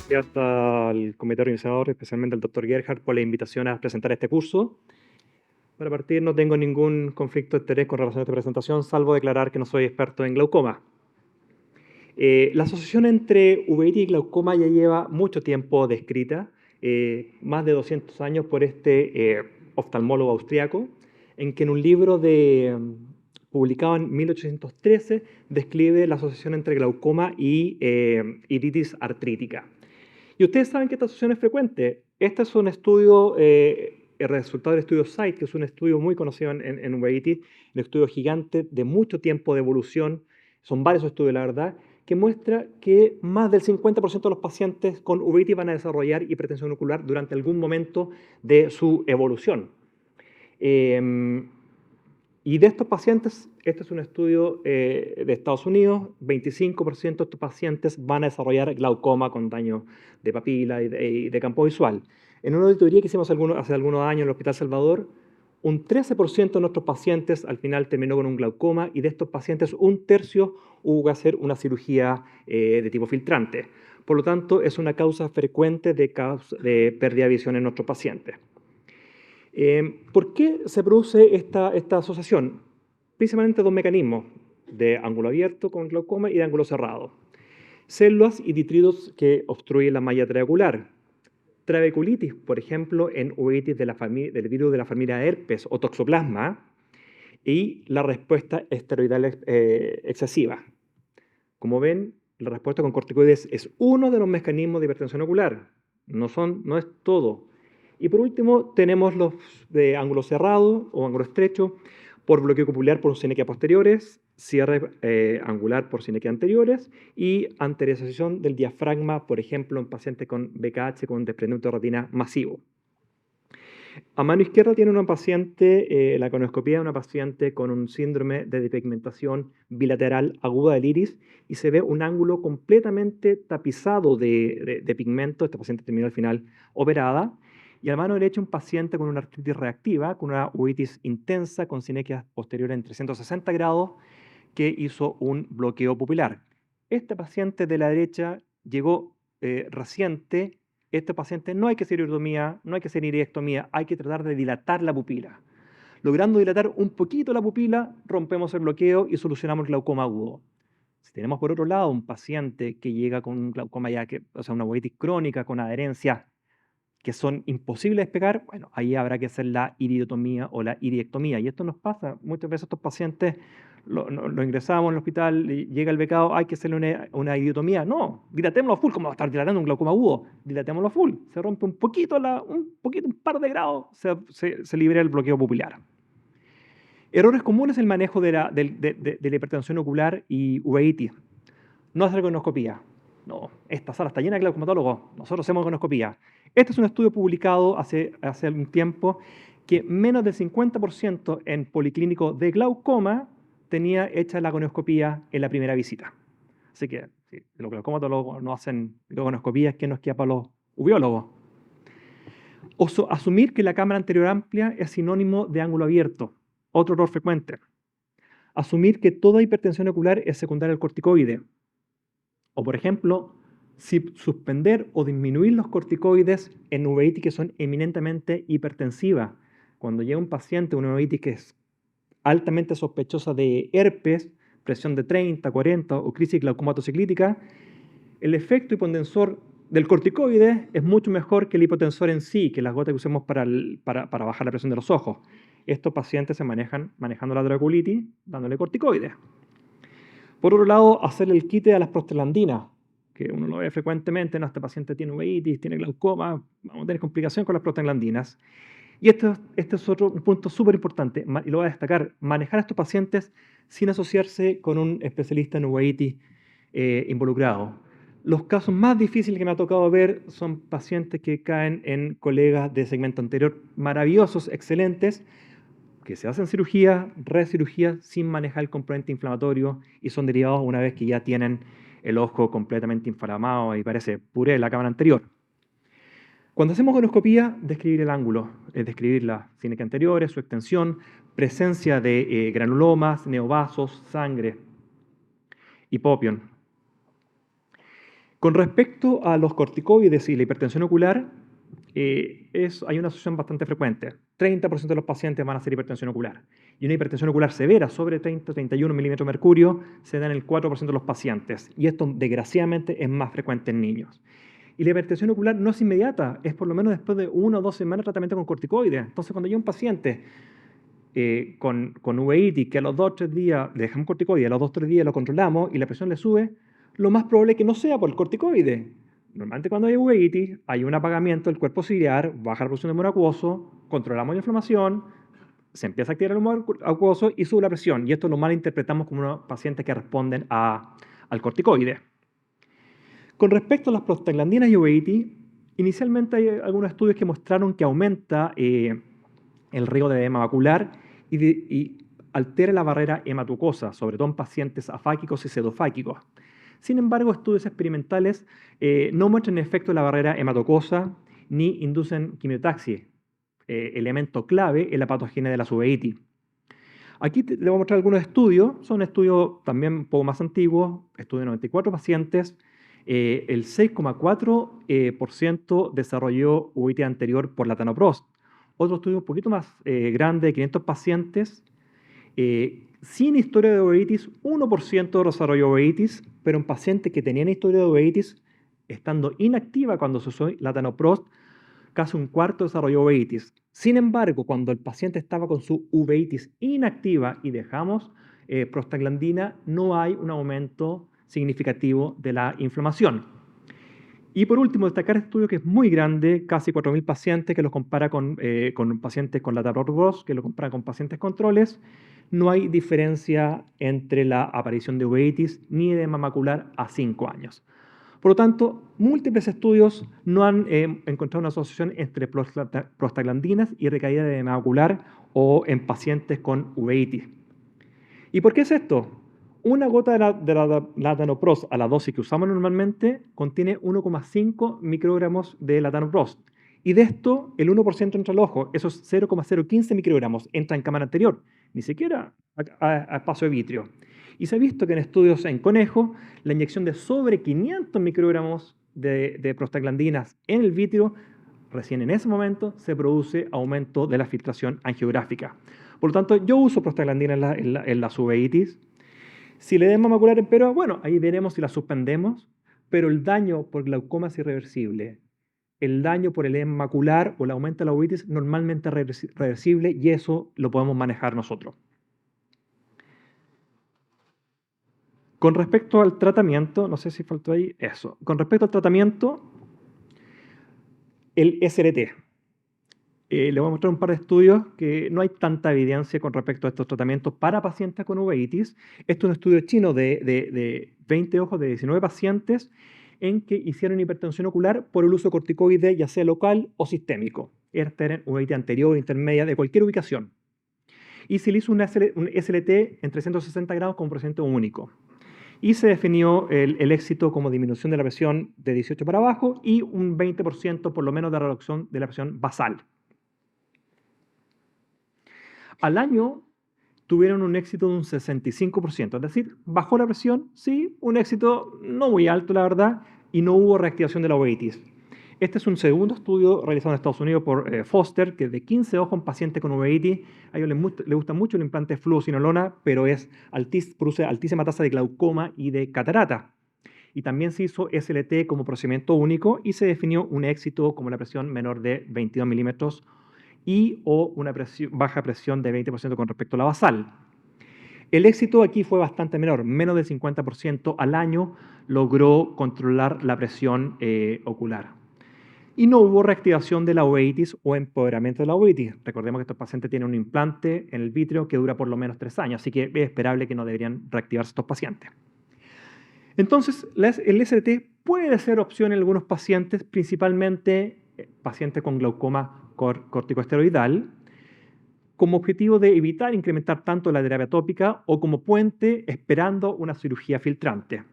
Gracias al comité organizador, especialmente al doctor Gerhard, por la invitación a presentar este curso. Para partir, no tengo ningún conflicto de interés con relación a esta presentación, salvo declarar que no soy experto en glaucoma. La asociación entre uveitis y glaucoma ya lleva mucho tiempo descrita, más de 200 años por este oftalmólogo austriaco, en que en un libro publicado en 1813 describe la asociación entre glaucoma y iritis artrítica. Y ustedes saben que esta asociación es frecuente. Este es un estudio, el resultado del estudio SIGHT, que es un estudio muy conocido en uveitis, un estudio gigante de mucho tiempo de evolución, son varios estudios, la verdad, que muestra que más del 50% de los pacientes con uveitis van a desarrollar hipertensión ocular durante algún momento de su evolución. Y de estos pacientes, este es un estudio de Estados Unidos, 25% de estos pacientes van a desarrollar glaucoma con daño de papila y de campo visual. En una auditoría que hicimos hace algunos años en el Hospital Salvador, un 13% de nuestros pacientes al final terminó con un glaucoma y de estos pacientes un tercio hubo que hacer una cirugía de tipo filtrante. Por lo tanto, es una causa frecuente de pérdida de visión en nuestros pacientes. ¿Por qué se produce esta asociación? Principalmente dos mecanismos, de ángulo abierto con glaucoma y de ángulo cerrado. Células y detritos que obstruyen la malla trabecular. Trabeculitis, por ejemplo, en uveitis del virus de la familia herpes o toxoplasma, y la respuesta esteroidal excesiva. Como ven, la respuesta con corticoides es uno de los mecanismos de hipertensión ocular. No es todo. Y por último, tenemos los de ángulo cerrado o ángulo estrecho, por bloqueo cupular por sinequias posteriores, cierre angular por sinequias anteriores y anteriorización del diafragma, por ejemplo, en pacientes con BKH con desprendimiento de retina masivo. A mano izquierda tiene una paciente, la conoscopía de una paciente con un síndrome de despigmentación bilateral aguda del iris y se ve un ángulo completamente tapizado de pigmento. Esta paciente terminó al final operada. Y a la mano derecha un paciente con una artritis reactiva, con una uveitis intensa, con sinequias posteriores en 360 grados, que hizo un bloqueo pupilar. Este paciente de la derecha llegó reciente. Este paciente no hay que hacer iridotomía, no hay que hacer iridectomía, hay que tratar de dilatar la pupila. Logrando dilatar un poquito la pupila, rompemos el bloqueo y solucionamos el glaucoma agudo. Si tenemos por otro lado un paciente que llega con un glaucoma o sea, una uveitis crónica con adherencia que son imposibles de despegar, bueno, ahí habrá que hacer la iridotomía o la iridectomía. Y esto nos pasa, muchas veces estos pacientes lo ingresamos al hospital, y llega el becado, hay que hacerle una iridotomía. No, dilatémoslo full, como va a estar dilatando un glaucoma agudo, dilatémoslo full. Se rompe un poquito, un par de grados, se libera el bloqueo pupilar. Errores comunes en el manejo de la hipertensión ocular y uveitis. No hacer conoscopía. No, esta sala está llena de glaucomatólogos. Nosotros hacemos conoscopía. Este es un estudio publicado hace algún tiempo que menos del 50% en policlínico de glaucoma tenía hecha la conoscopía en la primera visita. Así que si los glaucomatólogos no hacen conoscopías, ¿qué nos queda para los uveólogos? Asumir que la cámara anterior amplia es sinónimo de ángulo abierto. Otro error frecuente. Asumir que toda hipertensión ocular es secundaria al corticoide. O, por ejemplo, suspender o disminuir los corticoides en uveitis que son eminentemente hipertensivas. Cuando llega un paciente, una uveitis que es altamente sospechosa de herpes, presión de 30, 40 o crisis glaucomatociclítica, el efecto hipotensor del corticoide es mucho mejor que el hipotensor en sí, que las gotas que usamos para bajar la presión de los ojos. Estos pacientes se manejan manejando la trabeculitis, dándole corticoides. Por otro lado, hacer el quite a las prostaglandinas, que uno lo ve frecuentemente, ¿no? Este paciente tiene uveitis, tiene glaucoma, vamos a tener complicación con las prostaglandinas. Y este es otro punto súper importante, y lo voy a destacar, manejar a estos pacientes sin asociarse con un especialista en uveitis involucrado. Los casos más difíciles que me ha tocado ver son pacientes que caen en colegas de segmento anterior, maravillosos, excelentes, que se hacen cirugía, recirugía sin manejar el componente inflamatorio y son derivados una vez que ya tienen el ojo completamente inflamado y parece puré en la cámara anterior. Cuando hacemos conoscopía, describir el ángulo, es describir las sinequias anteriores, su extensión, presencia de granulomas, neovasos, sangre, hipopion. Con respecto a los corticoides y la hipertensión ocular, hay una asociación bastante frecuente. 30% de los pacientes van a hacer hipertensión ocular. Y una hipertensión ocular severa, sobre 30-31 milímetros de mercurio, se da en el 4% de los pacientes. Y esto, desgraciadamente, es más frecuente en niños. Y la hipertensión ocular no es inmediata, es por lo menos después de 1 o 2 semanas de tratamiento con corticoides. Entonces, cuando hay un paciente con uveitis que a los 2 o 3 días le dejamos corticoide y a los 2 o 3 días lo controlamos y la presión le sube, lo más probable es que no sea por el corticoide. Normalmente cuando hay uveitis hay un apagamiento del cuerpo ciliar, baja la producción de humor acuoso, controlamos la inflamación, se empieza a activar el humor acuoso y sube la presión. Y esto lo malinterpretamos como unos pacientes que responden al corticoide. Con respecto a las prostaglandinas y uveitis, inicialmente hay algunos estudios que mostraron que aumenta el riesgo de edema macular y altera la barrera hematucosa, sobre todo en pacientes afáquicos y pseudofáquicos. Sin embargo, estudios experimentales no muestran efecto de la barrera hematocosa ni inducen quimiotaxis, elemento clave en la patogenia de la uveitis. Aquí les voy a mostrar algunos estudios, son estudios también un poco más antiguos, estudio de 94 pacientes, el 6,4% desarrolló uveitis anterior por latanoprost. Otro estudio un poquito más grande, de 500 pacientes, sin historia de uveitis, 1% desarrolló uveitis, pero en pacientes que tenían historia de uveitis, estando inactiva cuando se usó latanoprost, casi un cuarto desarrolló uveitis. Sin embargo, cuando el paciente estaba con su uveitis inactiva y dejamos prostaglandina, no hay un aumento significativo de la inflamación. Y por último, destacar este estudio que es muy grande, casi 4.000 pacientes, que los compara con pacientes con latanoprost, que lo compara con pacientes controles. No hay diferencia entre la aparición de uveitis ni edema macular a 5 años. Por lo tanto, múltiples estudios no han encontrado una asociación entre prostaglandinas y recaída de edema macular o en pacientes con uveitis. ¿Y por qué es esto? Una gota de la latanoprost a la dosis que usamos normalmente contiene 1,5 microgramos de latanoprost. Y de esto, el 1% entra al ojo, esos 0,015 microgramos entra en cámara anterior, ni siquiera a espacio de vitrio. Y se ha visto que en estudios en conejos, la inyección de sobre 500 microgramos de prostaglandinas en el vitrio, recién en ese momento se produce aumento de la filtración angiográfica. Por lo tanto, yo uso prostaglandina en las uveitis. Si le edema macular empero, bueno, ahí veremos si la suspendemos, pero el daño por glaucoma es irreversible. El daño por el edema macular o el aumento de la uveitis normalmente es reversible y eso lo podemos manejar nosotros. Con respecto al tratamiento, no sé si faltó ahí eso. Con respecto al tratamiento, el SRT. Le voy a mostrar un par de estudios que no hay tanta evidencia con respecto a estos tratamientos para pacientes con uveitis. Esto es un estudio chino de 20 ojos de 19 pacientes en que hicieron hipertensión ocular por el uso de corticoide, ya sea local o sistémico. Esta era uveitis anterior, intermedia, de cualquier ubicación. Y se le hizo un SLT en 360 grados con procedimiento único. Y se definió el éxito como disminución de la presión de 18 para abajo y un 20% por lo menos de reducción de la presión basal. Al año tuvieron un éxito de un 65%, es decir, bajó la presión, sí, un éxito no muy alto, la verdad, y no hubo reactivación de la uveitis. Este es un segundo estudio realizado en Estados Unidos por Foster, que de 15 ojos en pacientes con uveitis, a ellos les gusta mucho el implante fluocinolona, pero produce altísima tasa de glaucoma y de catarata. Y también se hizo SLT como procedimiento único y se definió un éxito como la presión menor de 22 milímetros y o una baja presión de 20% con respecto a la basal. El éxito aquí fue bastante menor, menos del 50% al año logró controlar la presión ocular. Y no hubo reactivación de la uveitis o empoderamiento de la uveitis. Recordemos que estos pacientes tienen un implante en el vitrio que dura por lo menos 3 años, así que es esperable que no deberían reactivarse estos pacientes. Entonces, el SRT puede ser opción en algunos pacientes, principalmente pacientes con glaucoma corticosteroidal, como objetivo de evitar incrementar tanto la terapia tópica o como puente esperando una cirugía filtrante.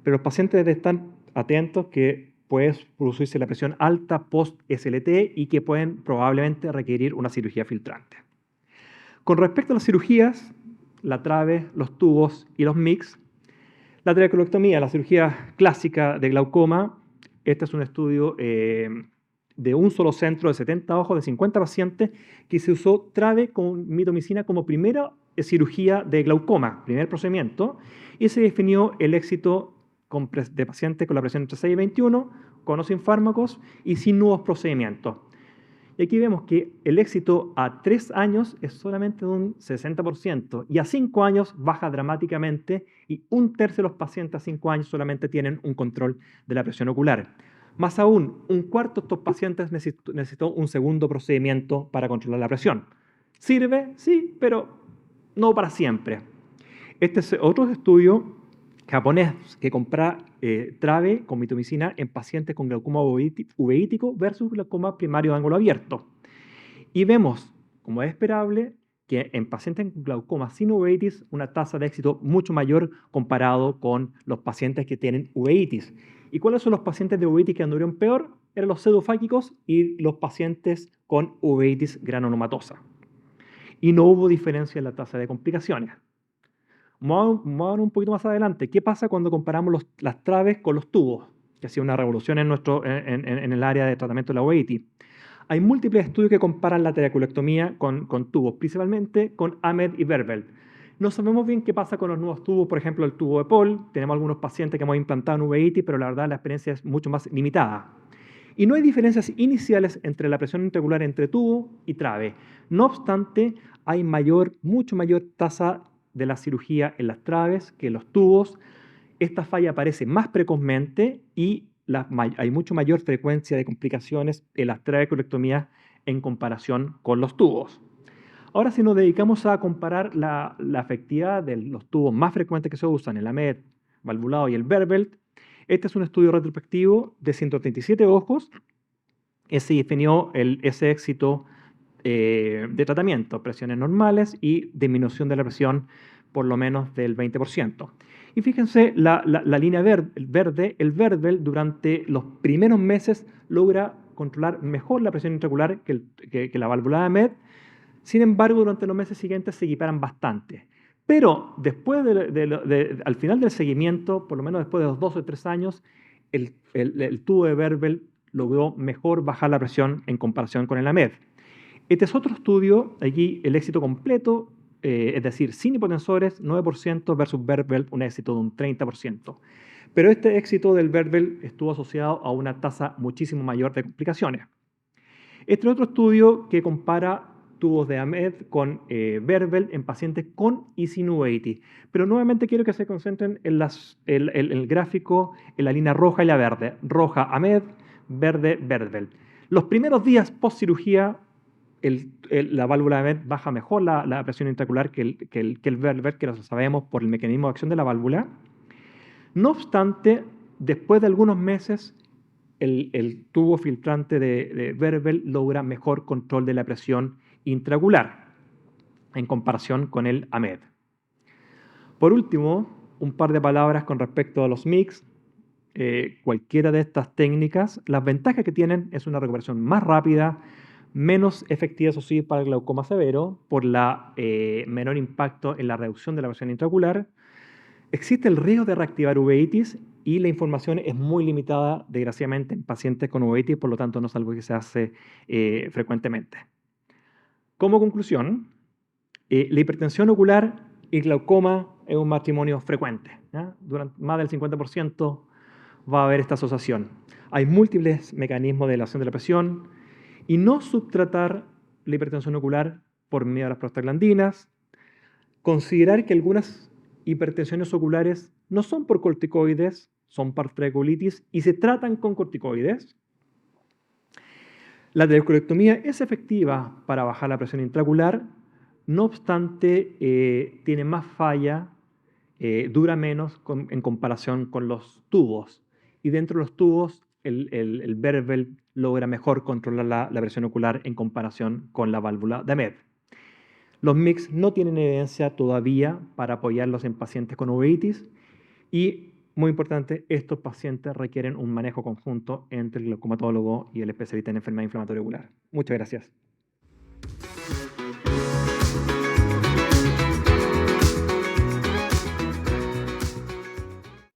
Pero los pacientes deben estar atentos que puede producirse la presión alta post-SLT y que pueden probablemente requerir una cirugía filtrante. Con respecto a las cirugías, la trave, los tubos y los MICS, La trabeculectomía, la cirugía clásica de glaucoma, este es un estudio de un solo centro de 70 ojos, de 50 pacientes, que se usó trabe con mitomicina como primera cirugía de glaucoma, primer procedimiento, y se definió el éxito de pacientes con la presión entre 6 y 21, con o sin fármacos y sin nuevos procedimientos. Y aquí vemos que el éxito a 3 años es solamente de un 60% y a 5 años baja dramáticamente y un tercio de los pacientes a 5 años solamente tienen un control de la presión ocular. Más aún, un cuarto de estos pacientes necesitó un segundo procedimiento para controlar la presión. ¿Sirve? Sí, pero no para siempre. Este es otro estudio japonés que compara trabe con mitomicina en pacientes con glaucoma uveítico versus glaucoma primario de ángulo abierto. Y vemos, como es esperable, que en pacientes con glaucoma sin uveitis, una tasa de éxito mucho mayor comparado con los pacientes que tienen uveitis. ¿Y cuáles son los pacientes de uveitis que anduvieron peor? Eran los pseudofáquicos y los pacientes con uveitis granulomatosas. Y no hubo diferencia en la tasa de complicaciones. Vamos a ver un poquito más adelante. ¿Qué pasa cuando comparamos las traves con los tubos? Que ha sido una revolución en el área de tratamiento de la uveitis. Hay múltiples estudios que comparan la trabeculectomía con tubos, principalmente con AMED y Verbel. No sabemos bien qué pasa con los nuevos tubos, por ejemplo, el tubo de Paul. Tenemos algunos pacientes que hemos implantado en uveitis, pero la verdad la experiencia es mucho más limitada. Y no hay diferencias iniciales entre la presión intraocular entre tubo y trabe. No obstante, hay mucho mayor tasa de la cirugía en las traves que en los tubos. Esta falla aparece más precozmente y hay mucho mayor frecuencia de complicaciones en las trabeculectomías en comparación con los tubos. Ahora, si nos dedicamos a comparar la efectividad de los tubos más frecuentes que se usan, el AMED, valvulado y el Verbel, este es un estudio retrospectivo de 137 ojos. Se definió ese éxito de tratamiento, presiones normales y disminución de la presión por lo menos del 20%. Y fíjense, la línea verde, el Verbel, durante los primeros meses logra controlar mejor la presión intraocular que la válvula de AMED. Sin embargo, durante los meses siguientes se equiparan bastante. Pero después al final del seguimiento, por lo menos después de los 2 o 3 años, el tubo de Verbel logró mejor bajar la presión en comparación con el AMED. Este es otro estudio, aquí el éxito completo, es decir, sin hipotensores, 9% versus Verbel, un éxito de un 30%. Pero este éxito del Verbel estuvo asociado a una tasa muchísimo mayor de complicaciones. Este es otro estudio que compara tubos de AMED con Verbel en pacientes con y sin uveitis. Pero nuevamente quiero que se concentren en el gráfico, en la línea roja y la verde. Roja AMED, verde Verbel. Los primeros días post cirugía, la válvula AMED baja mejor la presión intraocular que el Verbel, que lo sabemos por el mecanismo de acción de la válvula. No obstante, después de algunos meses, el tubo filtrante de Verbel logra mejor control de la presión intraocular en comparación con el AMED. Por último, un par de palabras con respecto a los MICS. Cualquiera de estas técnicas, las ventajas que tienen es una recuperación más rápida, menos efectiva, eso sí, para el glaucoma severo, por la menor impacto en la reducción de la presión intraocular. Existe el riesgo de reactivar uveitis y la información es muy limitada, desgraciadamente, en pacientes con uveitis, por lo tanto no es algo que se hace frecuentemente. Como conclusión, la hipertensión ocular y glaucoma es un matrimonio frecuente. Durante más del 50% va a haber esta asociación. Hay múltiples mecanismos de elevación de la presión y no subtratar la hipertensión ocular por medio de las prostaglandinas. Considerar que algunas hipertensiones oculares no son por corticoides, son por trabeculitis y se tratan con corticoides. La trabeculectomía es efectiva para bajar la presión intraocular, no obstante tiene más falla, dura menos en comparación con los tubos. Y dentro de los tubos el Verbel logra mejor controlar la presión ocular en comparación con la válvula de AMED. Los MICS no tienen evidencia todavía para apoyarlos en pacientes con uveitis y, muy importante, estos pacientes requieren un manejo conjunto entre el glaucomatólogo y el especialista en enfermedad inflamatoria ocular. Muchas gracias.